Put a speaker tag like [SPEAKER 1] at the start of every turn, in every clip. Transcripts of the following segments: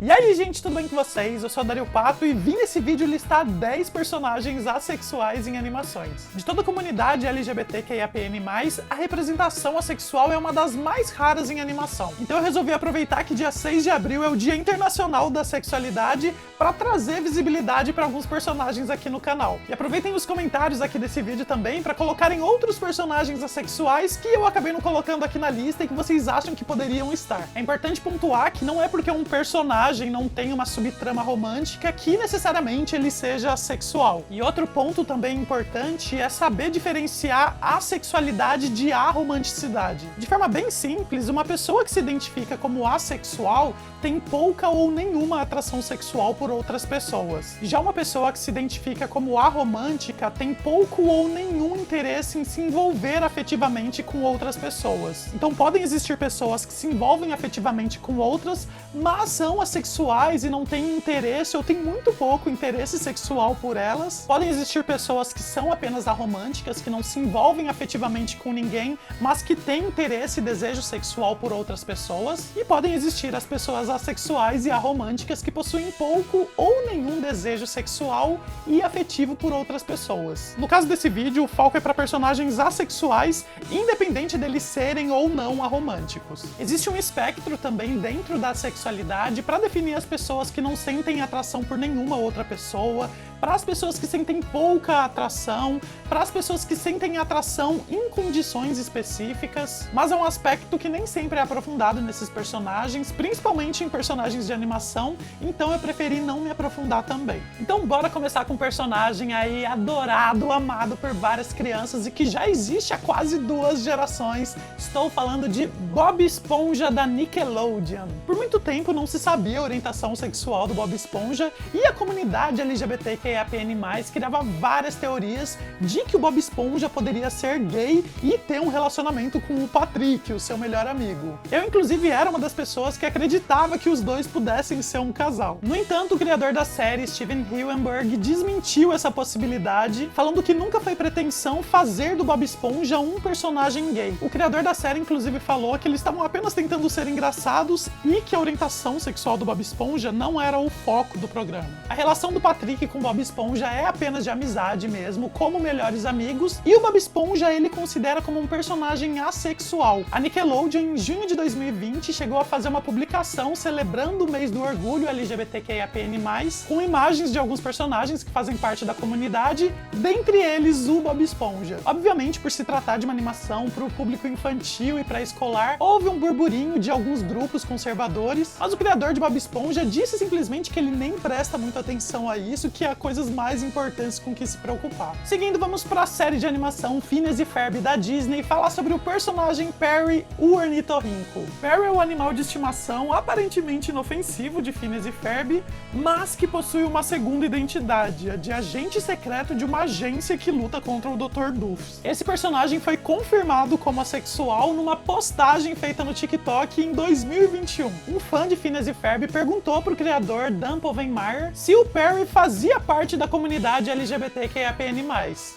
[SPEAKER 1] E aí, gente, tudo bem com vocês? Eu sou a Dario Pato e vim nesse vídeo listar 10 personagens assexuais em animações. De toda a comunidade LGBTQIAPN+, a representação assexual é uma das mais raras em animação. Então eu resolvi aproveitar que dia 6 de abril é o Dia Internacional da Sexualidade para trazer visibilidade para alguns personagens aqui no canal. E aproveitem os comentários aqui desse vídeo também para colocarem outros personagens assexuais que eu acabei não colocando aqui na lista e que vocês acham que poderiam estar. É importante pontuar que não é porque um personagem não tem uma subtrama romântica que necessariamente ele seja assexual. E outro ponto também importante é saber diferenciar a sexualidade de aromaticidade. De forma bem simples, uma pessoa que se identifica como assexual tem pouca ou nenhuma atração sexual por outras pessoas. Já uma pessoa que se identifica como aromântica tem pouco ou nenhum interesse em se envolver afetivamente com outras pessoas. Então podem existir pessoas que se envolvem afetivamente com outras, mas são assexuais e não têm interesse ou têm muito pouco interesse sexual por elas. Podem existir pessoas que são apenas aromânticas, que não se envolvem afetivamente com ninguém, mas que têm interesse e desejo sexual por outras pessoas. E podem existir as pessoas assexuais e aromânticas que possuem pouco ou nenhum desejo sexual e afetivo por outras pessoas. No caso desse vídeo, o foco é para personagens assexuais, independente deles serem ou não aromânticos. Existe um espectro também dentro da sexualidade para definir as pessoas que não sentem atração por nenhuma outra pessoa, para as pessoas que sentem pouca atração, para as pessoas que sentem atração em condições específicas, mas é um aspecto que nem sempre é aprofundado nesses personagens, principalmente em personagens de animação, então eu preferi não me aprofundar também. Então bora começar com um personagem aí adorado, amado por várias crianças e que já existe há quase 2 gerações. Estou falando de Bob Esponja da Nickelodeon. Por muito tempo não se sabia a orientação sexual do Bob Esponja e a comunidade LGBTQIAPN+, criava várias teorias de que o Bob Esponja poderia ser gay e ter um relacionamento com o Patrick, o seu melhor amigo. Eu, inclusive, era uma das pessoas que acreditava que os dois pudessem ser um casal. No entanto, o criador da série, Steven Hillenburg, desmentiu essa possibilidade, falando que nunca foi pretensão fazer do Bob Esponja um personagem gay. O criador da série, inclusive, falou que eles estavam apenas tentando ser engraçados e que a orientação sexual do Bob Esponja não era o foco do programa. A relação do Patrick com o Bob Esponja é apenas de amizade mesmo, como melhores amigos, e o Bob Esponja ele considera como um personagem assexual. A Nickelodeon, em junho de 2020, chegou a fazer uma publicação celebrando o mês do orgulho LGBTQIAPN+, com imagens de alguns personagens que fazem parte da comunidade, dentre eles o Bob Esponja. Obviamente, por se tratar de uma animação para o público infantil e pré-escolar, houve um burburinho de alguns grupos conservadores, mas o criador de Bob Esponja disse simplesmente que ele nem presta muita atenção a isso, que há coisas mais importantes com que se preocupar. Seguindo, vamos para a série de animação Phineas e Ferb da Disney falar sobre o personagem Perry, o ornitorrinco. Perry é o animal de estimação aparentemente inofensivo de Phineas e Ferb, mas que possui uma segunda identidade, a de agente secreto de uma agência que luta contra o Dr. Doofus. Esse personagem foi confirmado como assexual numa postagem feita no TikTok em 2021. Um fã de Phineas e Ferb perguntou pro criador Dan Povenmire se o Perry fazia parte da comunidade LGBTQIAPN+.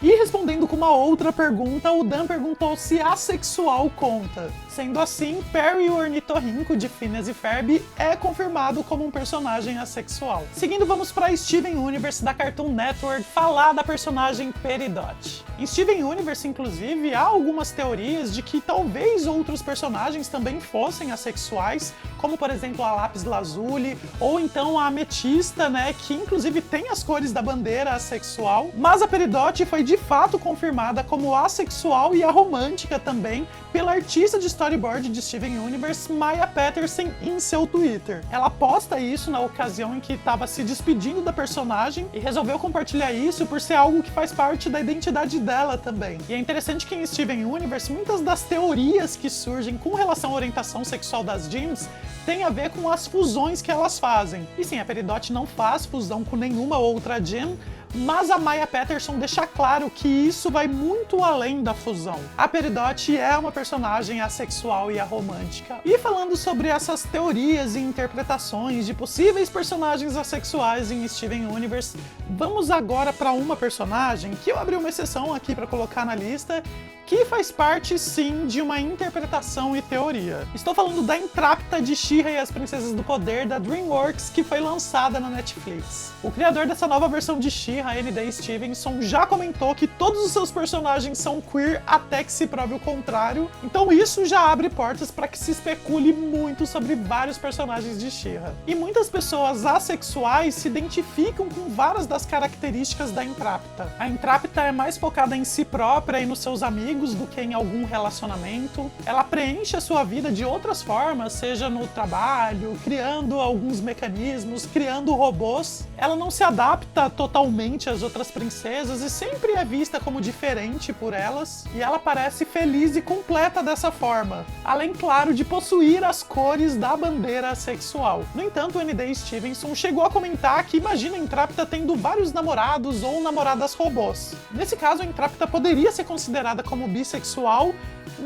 [SPEAKER 1] E respondendo com uma outra pergunta, o Dan perguntou se assexual conta. Sendo assim, Perry, o ornitorrinco de Phineas e Ferb, é confirmado como um personagem assexual. Seguindo, vamos para Steven Universe da Cartoon Network falar da personagem Peridot. Em Steven Universe, inclusive, há algumas teorias de que talvez outros personagens também fossem assexuais, como por exemplo a Lápis Lazuli, ou então a Ametista, né, que inclusive tem as cores da bandeira assexual, mas a Peridot foi de fato confirmada como assexual e aromântica também pela artista de storyboard de Steven Universe, Maya Patterson, em seu Twitter. Ela posta isso na ocasião em que estava se despedindo da personagem e resolveu compartilhar isso por ser algo que faz parte da identidade dela também. E é interessante que em Steven Universe, muitas das teorias que surgem com relação à orientação sexual das Jeans tem a ver com as fusões que elas fazem. E sim, a Peridot não faz fusão com nenhuma outra Jean, mas a Maya Patterson deixa claro que isso vai muito além da fusão. A Peridot é uma personagem assexual e aromântica. E falando sobre essas teorias e interpretações de possíveis personagens assexuais em Steven Universe, vamos agora para uma personagem que eu abri uma exceção aqui para colocar na lista, que faz parte, sim, de uma interpretação e teoria. Estou falando da Entrapta de She-Ra e as Princesas do Poder, da DreamWorks, que foi lançada na Netflix. O criador dessa nova versão de She-Ra, N.D. Stevenson, já comentou que todos os seus personagens são queer até que se prove o contrário, então isso já abre portas para que se especule muito sobre vários personagens de She-Ra. E muitas pessoas assexuais se identificam com várias das características da Entrapta. A Entrapta é mais focada em si própria e nos seus amigos do que em algum relacionamento. Ela preenche a sua vida de outras formas, seja no trabalho, criando alguns mecanismos, criando robôs. Ela não se adapta totalmente às outras princesas e sempre é vista como diferente por elas, e ela parece feliz e completa dessa forma, além, claro, de possuir as cores da bandeira sexual. No entanto, o N.D. Stevenson chegou a comentar que imagina a Entrapta tendo vários namorados ou namoradas robôs. Nesse caso, a Entrapta poderia ser considerada como bissexual,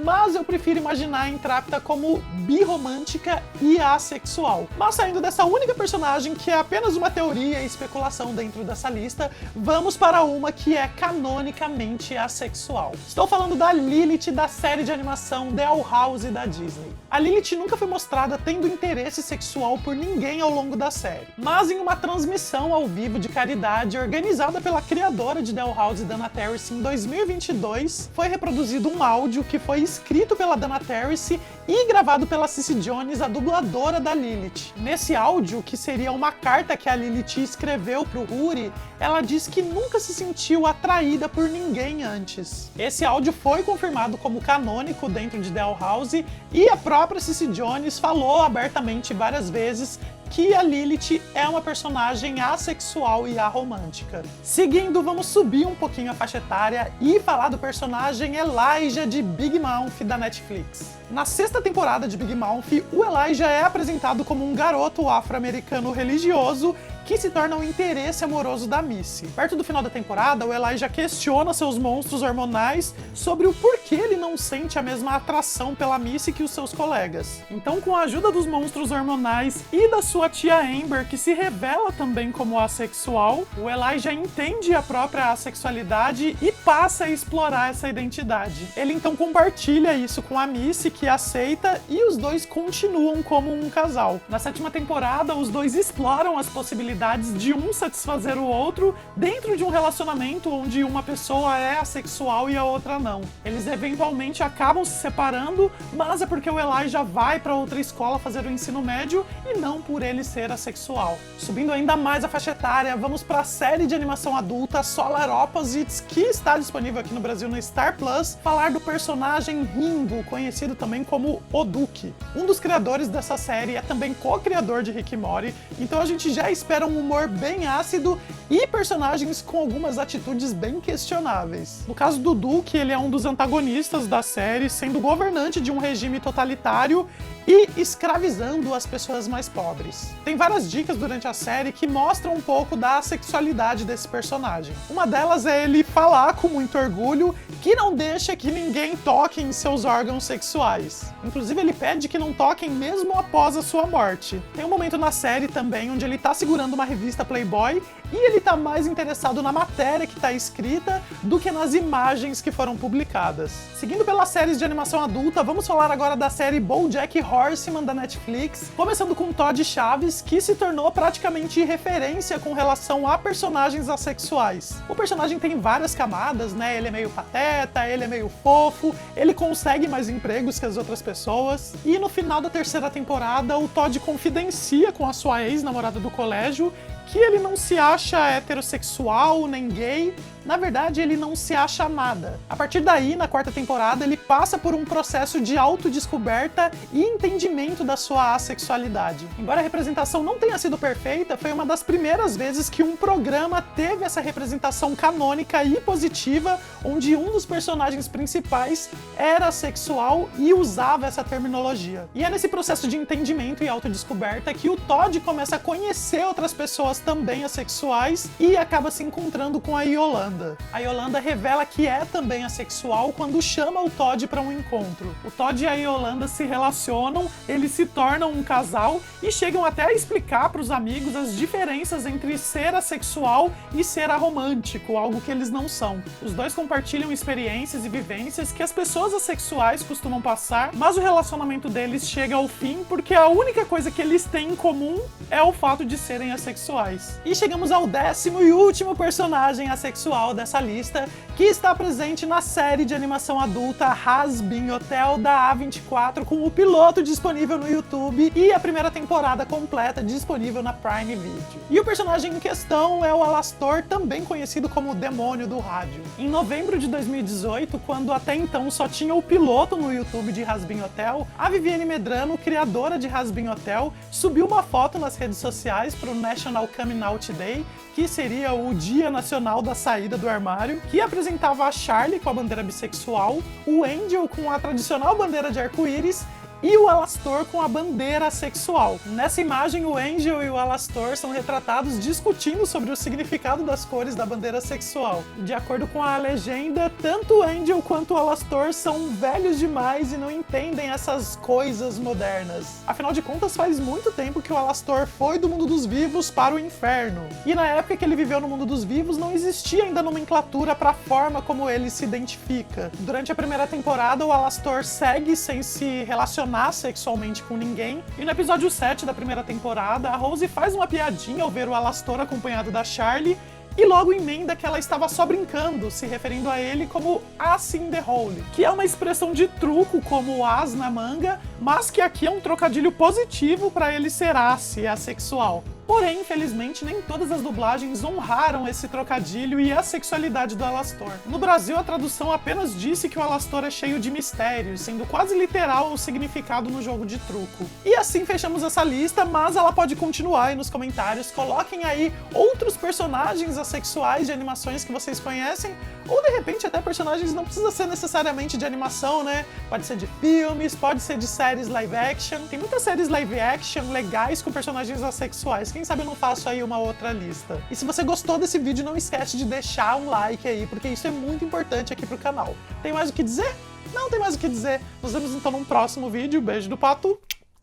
[SPEAKER 1] mas eu prefiro imaginar a Entrapta como birromântica e assexual. Mas saindo dessa única personagem, que é apenas uma teoria e especulação dentro dessa lista, vamos para uma que é canonicamente assexual. Estou falando da Lilith da série de animação The Owl House da Disney. A Lilith nunca foi mostrada tendo interesse sexual por ninguém ao longo da série, mas em uma transmissão ao vivo de caridade organizada pela criadora de The Owl House, Dana Terrace, em 2022, foi reproduzido um áudio que foi escrito pela Dana Terrace e gravado pela Cissy Jones, a dubladora da Lilith. Nesse áudio, que seria uma carta que a Lilith escreveu pro Huri, ela diz que nunca se sentiu atraída por ninguém antes. Esse áudio foi confirmado como canônico dentro de The Owl House, e a própria Cissy Jones falou abertamente várias vezes que a Lilith é uma personagem assexual e aromântica. Seguindo, vamos subir um pouquinho a faixa etária e falar do personagem Elijah de Big Mouth da Netflix. Na sexta temporada de Big Mouth, o Elijah é apresentado como um garoto afro-americano religioso que se torna o interesse amoroso da Missy. Perto do final da temporada, o Elijah questiona seus monstros hormonais sobre o porquê ele não sente a mesma atração pela Missy que os seus colegas. Então, com a ajuda dos monstros hormonais e da sua tia Amber, que se revela também como assexual, o Elijah entende a própria assexualidade e passa a explorar essa identidade. Ele então compartilha isso com a Missy, que aceita, e os dois continuam como um casal. Na sétima temporada, os dois exploram as possibilidades de um satisfazer o outro dentro de um relacionamento onde uma pessoa é assexual e a outra não. Eles eventualmente acabam se separando, mas é porque o Elijah vai para outra escola fazer o ensino médio e não por ele ser assexual. Subindo ainda mais a faixa etária, vamos para a série de animação adulta Solar Opposites, que está disponível aqui no Brasil no Star Plus, falar do personagem Ringo, conhecido também como o Duque. Um dos criadores dessa série é também co-criador de Rick e Morty, então a gente já espera um humor bem ácido e personagens com algumas atitudes bem questionáveis. No caso do Duque, ele é um dos antagonistas da série, sendo governante de um regime totalitário e escravizando as pessoas mais pobres. Tem várias dicas durante a série que mostram um pouco da sexualidade desse personagem. Uma delas é ele falar com muito orgulho que não deixa que ninguém toque em seus órgãos sexuais. Inclusive, ele pede que não toquem mesmo após a sua morte. Tem um momento na série também onde ele tá segurando uma revista Playboy e ele tá mais interessado na matéria que tá escrita do que nas imagens que foram publicadas. Seguindo pelas séries de animação adulta, vamos falar agora da série BoJack Horseman da Netflix, começando com Todd Chaves, que se tornou praticamente referência com relação a personagens assexuais. O personagem tem várias camadas, né? Ele é meio pateta, ele é meio fofo, ele consegue mais empregos que as outras pessoas, e no final da terceira temporada, o Todd confidencia com a sua ex-namorada do colégio que ele não se acha heterossexual nem gay. Na verdade, ele não se acha nada. A partir daí, na quarta temporada, ele passa por um processo de autodescoberta e entendimento da sua assexualidade. Embora a representação não tenha sido perfeita, foi uma das primeiras vezes que um programa teve essa representação canônica e positiva, onde um dos personagens principais era sexual e usava essa terminologia. E é nesse processo de entendimento e autodescoberta que o Todd começa a conhecer outras pessoas pessoas também assexuais e acaba se encontrando com a Yolanda. A Yolanda revela que é também assexual quando chama o Todd para um encontro. O Todd e a Yolanda se relacionam, eles se tornam um casal e chegam até a explicar para os amigos as diferenças entre ser assexual e ser aromântico, algo que eles não são. Os dois compartilham experiências e vivências que as pessoas assexuais costumam passar, mas o relacionamento deles chega ao fim porque a única coisa que eles têm em comum é o fato de serem assexuais. E chegamos ao 10º e último personagem assexual dessa lista, que está presente na série de animação adulta Has Been Hotel da A24, com o piloto disponível no YouTube e a primeira temporada completa disponível na Prime Video. E o personagem em questão é o Alastor, também conhecido como o Demônio do Rádio. Em novembro de 2018, quando até então só tinha o piloto no YouTube de Has Been Hotel, a Viviane Medrano, criadora de Has Been Hotel, subiu uma foto nas redes sociais para o National Coming Out Day, que seria o Dia Nacional da Saída do Armário, que apresentava a Charlie com a bandeira bissexual, o Angel com a tradicional bandeira de arco-íris e o Alastor com a bandeira sexual. Nessa imagem, o Angel e o Alastor são retratados discutindo sobre o significado das cores da bandeira sexual. De acordo com a legenda, tanto o Angel quanto o Alastor são velhos demais e não entendem essas coisas modernas. Afinal de contas, faz muito tempo que o Alastor foi do mundo dos vivos para o inferno. E na época que ele viveu no mundo dos vivos, não existia ainda nomenclatura para a forma como ele se identifica. Durante a primeira temporada, o Alastor segue sem se relacionar sexualmente com ninguém, e no episódio 7 da primeira temporada, a Rose faz uma piadinha ao ver o Alastor acompanhado da Charlie, e logo emenda que ela estava só brincando, se referindo a ele como Ass in the Hole, que é uma expressão de truco como as na manga, mas que aqui é um trocadilho positivo para ele ser ass e assexual. Porém, infelizmente, nem todas as dublagens honraram esse trocadilho e a sexualidade do Alastor. No Brasil, a tradução apenas disse que o Alastor é cheio de mistérios, sendo quase literal o significado no jogo de truco. E assim fechamos essa lista, mas ela pode continuar aí nos comentários. Coloquem aí outros personagens assexuais de animações que vocês conhecem, ou de repente até personagens não precisa ser necessariamente de animação, né? Pode ser de filmes, pode ser de séries live action. Tem muitas séries live action legais com personagens assexuais. Quem sabe eu não faço aí uma outra lista. E se você gostou desse vídeo, não esquece de deixar um like aí, porque isso é muito importante aqui pro canal. Tem mais o que dizer? Não tem mais o que dizer. Nos vemos então num próximo vídeo. Beijo do Pato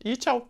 [SPEAKER 1] e tchau!